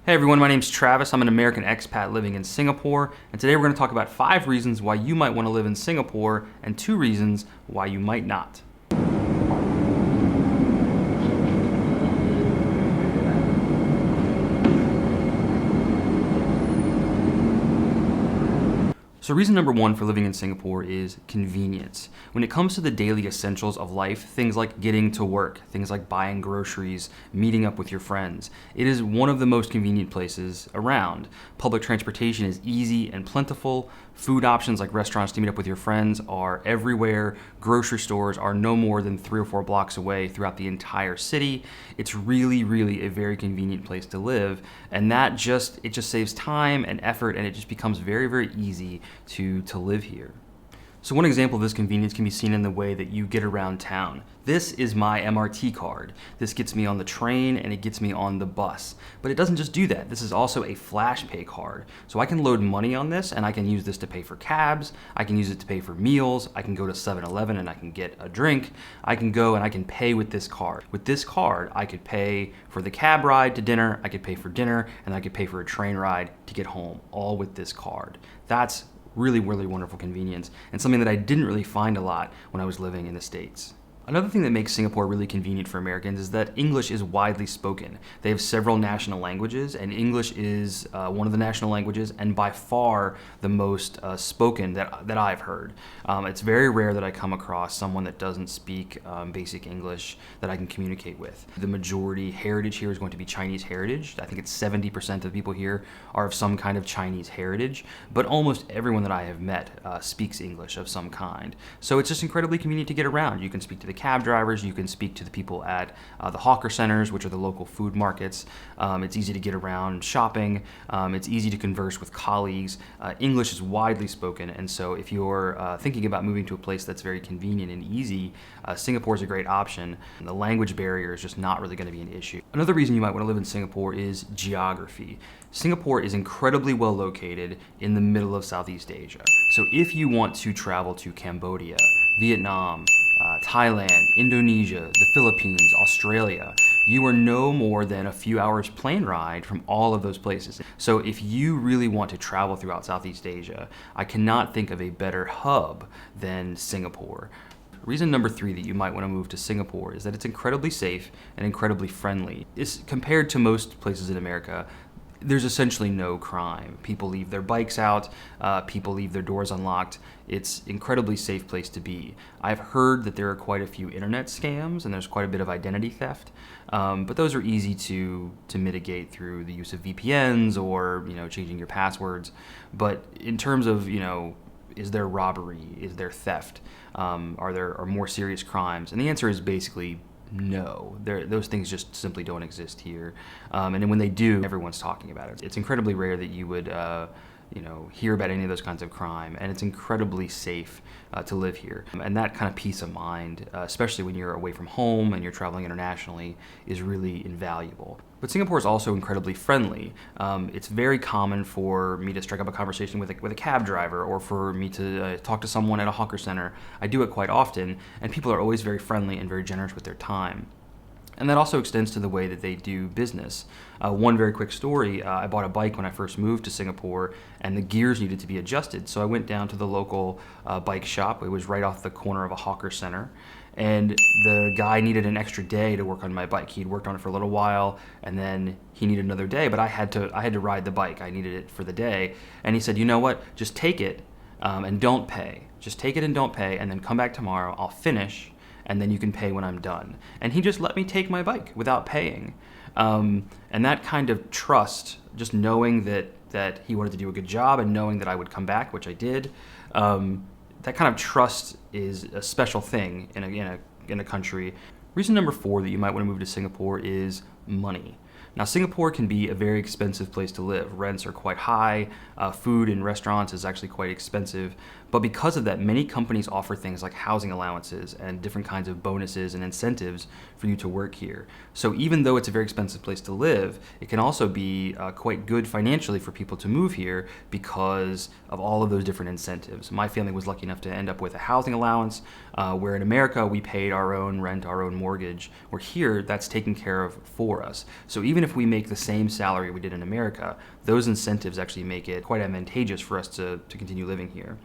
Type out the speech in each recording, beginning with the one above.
Hey everyone, my name's Travis. I'm an American expat living in Singapore, and today we're going to talk about 5 reasons why you might want to live in Singapore and 2 reasons why you might not. So reason number 1 for living in Singapore is convenience. When it comes to the daily essentials of life, things like getting to work, things like buying groceries, meeting up with your friends, it is one of the most convenient places around. Public transportation is easy and plentiful. Food options like restaurants to meet up with your friends are everywhere. Grocery stores are no more than 3 or 4 blocks away throughout the entire city. It's really a very convenient place to live, and it just saves time and effort, and it just becomes very easy to live here. So one example of this convenience can be seen in the way that you get around town. This is my MRT card. This gets me on the train and it gets me on the bus. But it doesn't just do that. This is also a flash pay card. So I can load money on this and I can use this to pay for cabs. I can use it to pay for meals. I can go to 7-Eleven and I can get a drink. I can go and I can pay with this card. With this card, I could pay for the cab ride to dinner, I could pay for dinner, and I could pay for a train ride to get home, all with this card. That's really wonderful convenience, and something that I didn't really find a lot when I was living in the States. Another thing that makes Singapore really convenient for Americans is that English is widely spoken. They have several national languages, and English is one of the national languages and by far the most spoken that I've heard. It's very rare that I come across someone that doesn't speak basic English that I can communicate with. The majority heritage here is going to be Chinese heritage. I think it's 70% of people here are of some kind of Chinese heritage, but almost everyone that I have met speaks English of some kind. So it's just incredibly convenient to get around. You can speak to the cab drivers, you can speak to the people at the hawker centers, which are the local food markets. It's easy to get around shopping. It's easy to converse with colleagues. English is widely spoken, and so if you're thinking about moving to a place that's very convenient and easy, Singapore is a great option. The language barrier is just not really going to be an issue. Another reason you might want to live in Singapore is geography. Singapore is incredibly well located in the middle of Southeast Asia. So if you want to travel to Cambodia, Vietnam, Thailand, Indonesia, the Philippines, Australia, you are no more than a few hours plane ride from all of those places. So if you really want to travel throughout Southeast Asia, I cannot think of a better hub than Singapore. Reason number 3 that you might want to move to Singapore is that it's incredibly safe and incredibly friendly. Compared to most places in America, there's essentially no crime. People leave their bikes out, people leave their doors unlocked. It's an incredibly safe place to be. I've heard that there are quite a few internet scams and there's quite a bit of identity theft, but those are easy to mitigate through the use of VPNs or changing your passwords. But in terms of is there robbery? Is there theft? Are there more serious crimes? And the answer is basically no. Those things just simply don't exist here. And then when they do, everyone's talking about it. It's incredibly rare that you would hear about any of those kinds of crime, and it's incredibly safe to live here. And that kind of peace of mind, especially when you're away from home and you're traveling internationally, is really invaluable. But Singapore is also incredibly friendly. It's very common for me to strike up a conversation with a cab driver, or for me to talk to someone at a hawker center. I do it quite often, and people are always very friendly and very generous with their time. And that also extends to the way that they do business. One very quick story, I bought a bike when I first moved to Singapore, and the gears needed to be adjusted. So I went down to the local bike shop. It was right off the corner of a hawker center. And the guy needed an extra day to work on my bike. He'd worked on it for a little while, and then he needed another day, but I had to ride the bike. I needed it for the day. And he said, you know what, just take it and don't pay. Just take it and don't pay, and then come back tomorrow, I'll finish, and then you can pay when I'm done. And he just let me take my bike without paying. And that kind of trust, just knowing that he wanted to do a good job and knowing that I would come back, which I did, that kind of trust is a special thing in a country. Reason number 4 that you might want to move to Singapore is money. Now, Singapore can be a very expensive place to live. Rents are quite high, food in restaurants is actually quite expensive, but because of that, many companies offer things like housing allowances and different kinds of bonuses and incentives for you to work here. So even though it's a very expensive place to live, it can also be quite good financially for people to move here because of all of those different incentives. My family was lucky enough to end up with a housing allowance, where in America we paid our own rent, our own mortgage, where here that's taken care of for us. So even if if we make the same salary we did in America, those incentives actually make it quite advantageous for us to continue living here.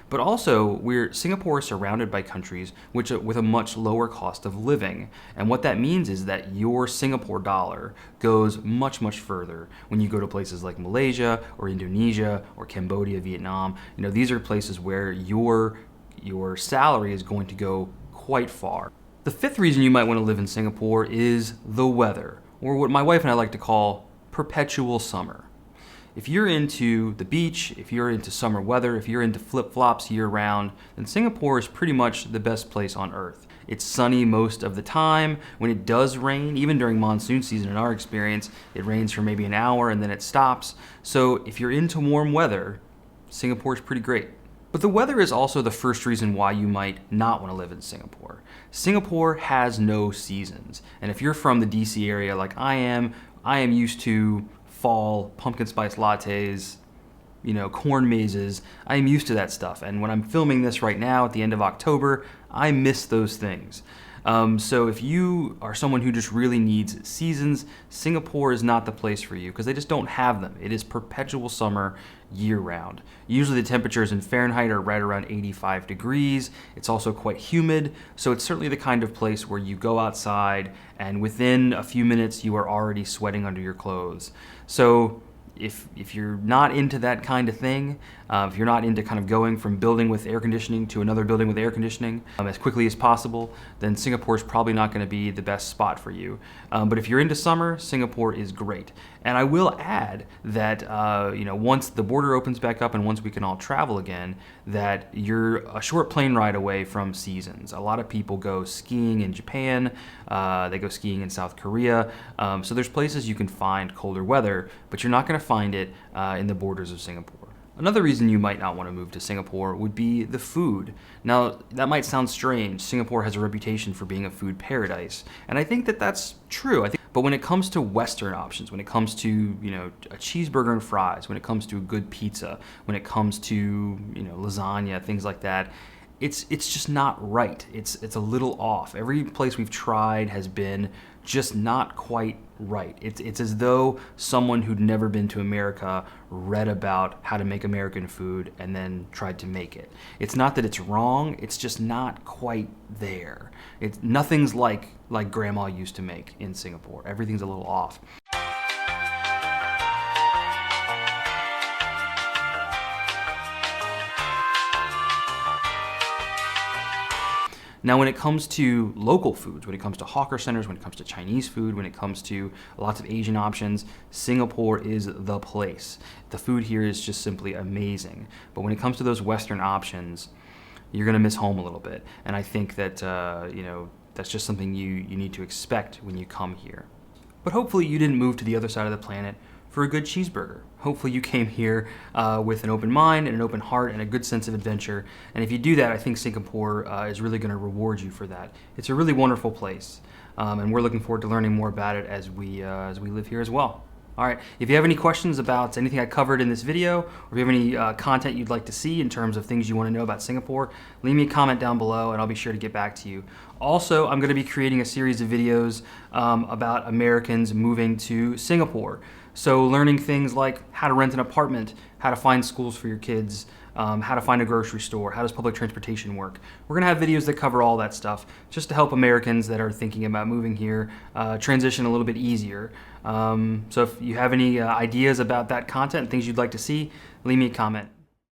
But also, Singapore is surrounded by countries with a much lower cost of living. And what that means is that your Singapore dollar goes much, much further when you go to places like Malaysia or Indonesia or Cambodia, Vietnam. These are places where your salary is going to go quite far. The fifth reason you might want to live in Singapore is the weather, or what my wife and I like to call perpetual summer. If you're into the beach, if you're into summer weather, if you're into flip-flops year-round, then Singapore is pretty much the best place on earth. It's sunny most of the time. When it does rain, even during monsoon season in our experience, it rains for maybe an hour and then it stops. So if you're into warm weather, Singapore is pretty great. But the weather is also the first reason why you might not want to live in Singapore. Singapore has no seasons. And if you're from the DC area like I am used to fall pumpkin spice lattes, corn mazes. I am used to that stuff. And when I'm filming this right now at the end of October, I miss those things. So if you are someone who just really needs seasons, Singapore is not the place for you because they just don't have them. It is perpetual summer year-round. Usually the temperatures in Fahrenheit are right around 85 degrees. It's also quite humid, so it's certainly the kind of place where you go outside and within a few minutes you are already sweating under your clothes. So if you're not into that kind of thing, if you're not into kind of going from building with air conditioning to another building with air conditioning as quickly as possible, then Singapore is probably not going to be the best spot for you. But if you're into summer, Singapore is great. And I will add that once the border opens back up and once we can all travel again, that you're a short plane ride away from seasons. A lot of people go skiing in Japan, they go skiing in South Korea, so there's places you can find colder weather, but you're not going to find it in the borders of Singapore. Another reason you might not want to move to Singapore would be the food. Now, that might sound strange. Singapore has a reputation for being a food paradise, and I think that that's true. But when it comes to Western options, when it comes to a cheeseburger and fries, when it comes to a good pizza, when it comes to lasagna, things like that, it's just not right. It's a little off. Every place we've tried has been just not quite right. It's as though someone who'd never been to America read about how to make American food and then tried to make it. It's not that it's wrong, it's just not quite there. Nothing's like grandma used to make in Singapore. Everything's a little off. Now, when it comes to local foods, when it comes to hawker centers, when it comes to Chinese food, when it comes to lots of Asian options, Singapore is the place. The food here is just simply amazing. But when it comes to those Western options, you're going to miss home a little bit. And I think that, that's just something you need to expect when you come here. But hopefully you didn't move to the other side of the planet for a good cheeseburger. Hopefully you came here with an open mind and an open heart and a good sense of adventure. And if you do that, I think Singapore is really going to reward you for that. It's a really wonderful place, and we're looking forward to learning more about it as we live here as well. All right, if you have any questions about anything I covered in this video, or if you have any content you'd like to see in terms of things you want to know about Singapore, leave me a comment down below and I'll be sure to get back to you. Also, I'm going to be creating a series of videos about Americans moving to Singapore. So learning things like how to rent an apartment, how to find schools for your kids, how to find a grocery store, how does public transportation work. We're gonna have videos that cover all that stuff just to help Americans that are thinking about moving here transition a little bit easier. So if you have any ideas about that content, things you'd like to see, leave me a comment.